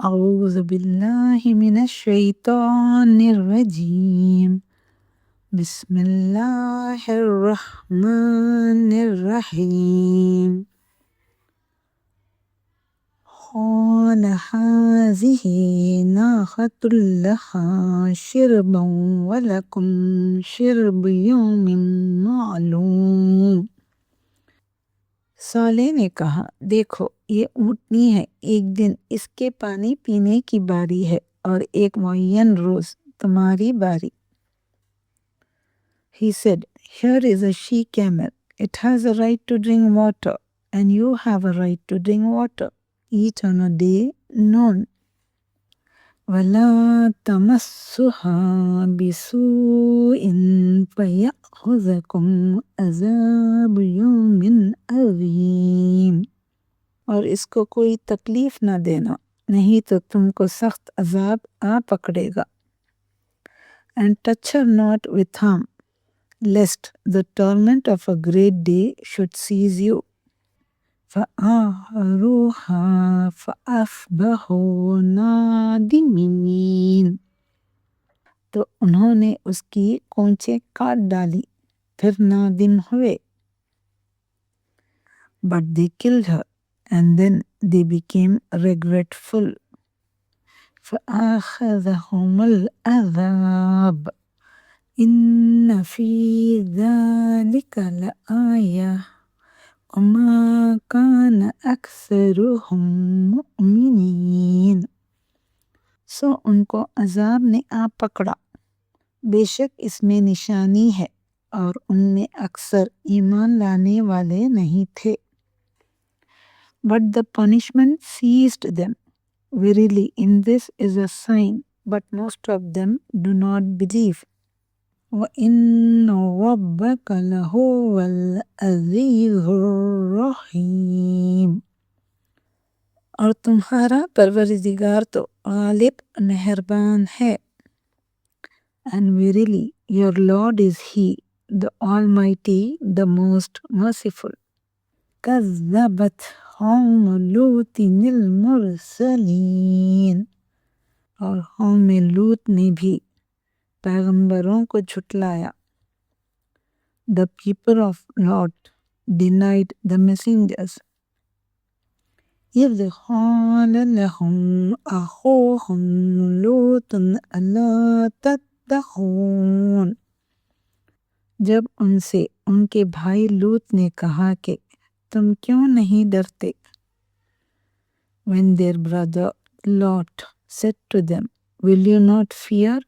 أعوذ بالله من الشيطان الرجيم بسم الله الرحمن الرحيم قال هذه ناقة لها شربا ولكم شرب يوم معلوم۔ صالح نے کہا دیکھو یہ اونٹنی ہے، ایک دن اس کے پانی پینے کی باری ہے اور ایک معین روز تمہاری باری۔ He said, here is a she camel. It has a right to drink water and you have a right to drink water, each on a day known. وَلَا تَمَسُّهَا بِسُوءٍ فَيَأْخُذَكُمْ عَذَابُ يَوْمٍ عَظِيمٍ۔ اور اس کو کوئی تکلیف نہ دینا، نہیں تو تم کو سخت عذاب آ پکڑے گا۔ And touch her not with harm, lest the torment of a great day should seize you. فَآخَرُوهَا فَأَصْبَحُوا نَادِمِينَ۔ تو انہوں نے اس کی کونچیں کاٹ ڈالی، پھر نادم ہوئے۔ But they killed her, and then they became regretful. فَأَخَذَهُمُ الْعَذَابُ إِنَّ فِي ذَلِكَ لَآيَةً وَمَا كَانَ أَكْثَرُهُم مُؤْمِنِينَ۔ سو ان کو عذاب نے آ پکڑا، بے شک اس میں نشانی ہے اور ان میں اکثر ایمان لانے والے نہیں تھے۔ But the punishment seized them. Verily, in this is a sign, but most of them do not believe. وَإِنَّ رَبَّكَ لَهُوَ الْعَزِيزُ الرَّحِيمُ۔ اور تمہارا پروردگار تو غالب مہربان ہے۔ And verily, your Lord is He, the Almighty, the most merciful. كَذَّبَتْ قَوْمُ لُوطٍ الْمُرْسَلِينَ۔ اور قوم لوط نے بھی پیغمبروں کو جھٹلایا۔ The people of Lot denied the messengers. إِذْ قَالَ لَهُمْ أَخُوهُمْ لُوطٌ أَلَا تَتَّقُونَ۔ جب ان سے ان کے بھائی لوط نے کہا کہ تم کیوں نہیں ڈرتے؟ When their brother Lot said to them, will you not fear?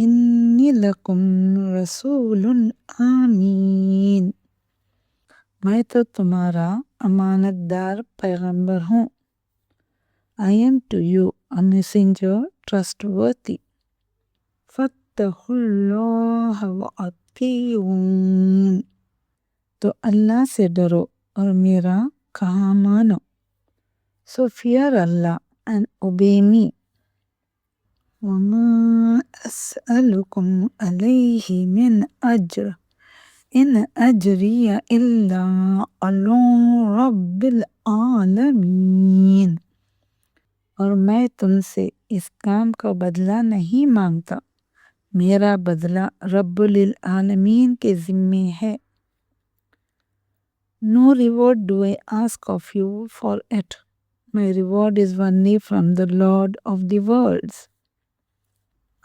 إِنِّي لَكُمْ رَسُولٌ آمین۔ میں تو تمہارا امانت دار پیغمبر ہوں۔ I am to you a messenger trustworthy. فَاتَّقُوا اللَّهَ وَأَطِيعُونِ۔ تو اللہ سے ڈرو اور میرا کہا مانو۔ So fear Allah and obey me. وَمَا أَسْأَلُكُمْ عَلَيْهِ مِنْ أَجْرٍ إِنْ أَجْرِيَ إِلَّا عَلَى رَبِّ الْعَالَمِينَ۔ اور میں تم سے اس کام کا بدلہ نہیں مانگتا، میرا بدلہ رب العالمین کے ذمے ہے۔ No reward do I ask of you for it. My reward is only from the Lord of the worlds.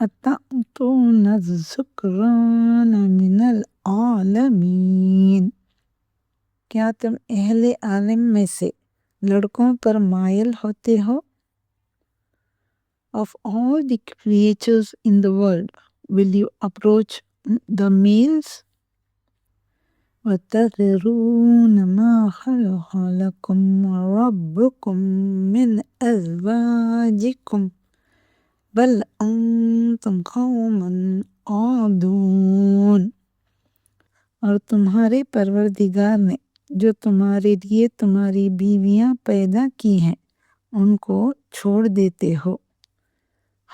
أَتَأْتُونَ الذُّكْرَانَ مِنَ الْعَالَمِينَ۔ کیا تم اہل عالم میں سے لڑکوں پر مائل ہوتے ہو؟ Of all the creatures in the world, will you approach the males? وَتَذَرُونَ مَا خَلَقَ لَكُمْ رَبُّكُمْ مِنْ أَزْوَاجِكُمْ بَلْ أَنْتُمْ قَوْمٌ عَادُونَ۔ اور تمہارے پروردگار نے جو تمہارے لیے تمہاری بیویاں پیدا کی ہیں ان کو چھوڑ دیتے ہو،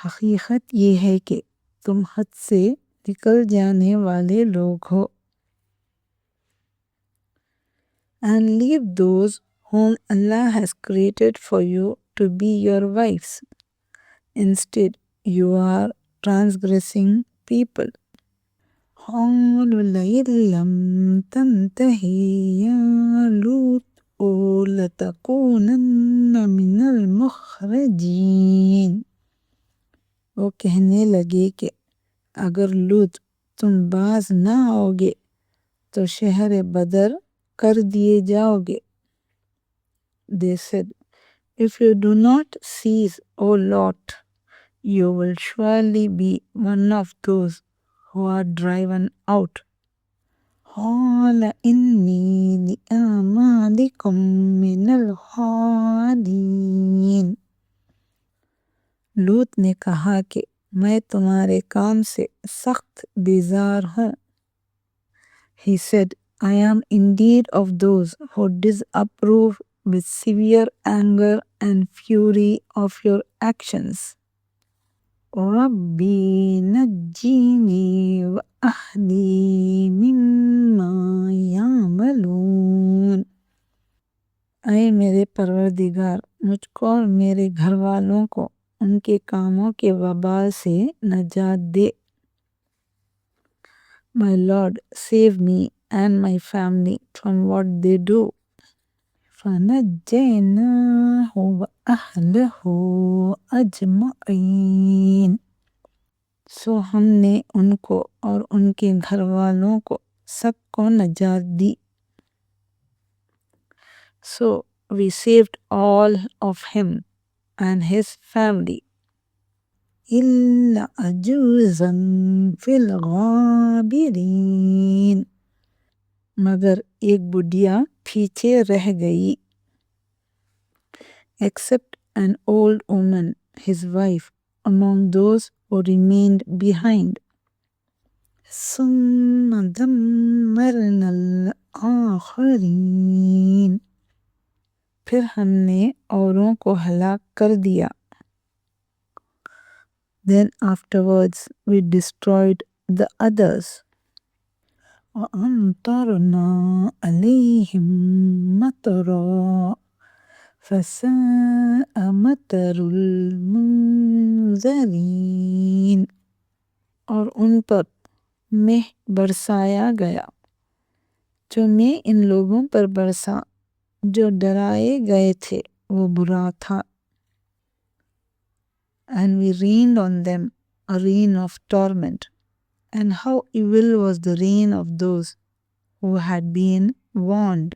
حقیقت یہ ہے کہ تم حد سے نکل جانے والے لوگ ہو۔ And leave those whom Allah has created for you to be your wives. Instead, you are transgressing people. قالوا لئن لم تنتهي يا لوط لتكونن من المخرجين. وہ کہنے لگے کہ اگر لوط تم باز نہ آؤگے تو شہر بدر کر دیے جاؤ گے. They said, if you do not cease, O Lot, you will surely be one of those who are driven out. قال إني لأعمالكم من القالين. لوط نے کہا کہ میں تمہارے کام سے سخت بیزار ہوں. He said, I am indeed of those who disapprove with severe anger and fury of your actions. ربي نجيني وأهلي مما يعملون. اے میرے پروردگار مجھ کو اور میرے گھر والوں کو ان کے کاموں کے وبال سے نجات دے. My Lord, save me and my family from what they do. فَنَجَّيْنَاهُ وَأَهْلَهُ أَجْمَعِينَ. سو ہم نے ان کو اور ان کے گھر والوں کو سب کو نجات دی. So we saved all of him and his family. إِلَّا عَجُوزًا فِي الْغَابِرِينَ. مگر ایک بڈھیا پیچھے رہ گئی. Except an old woman, his wife, among those who remained behind. ثُمَّ دَمَّرْنَا الْآخَرِينَ. پھر ہم نے اوروں کو ہلاک کر دیا. Then afterwards we destroyed the others. وَأَمْطَرْنَا عَلَيْهِمْ مَطَرًا فَسَاءَ مَطَرُ الْمُنذَرِينَ. اور ان پر مہ برسایا گیا جو مہ ان لوگوں پر برسا جو ڈرائے گئے تھے وہ برا تھا. And we rained on them a rain of torment. And how evil was the rain of those who had been warned.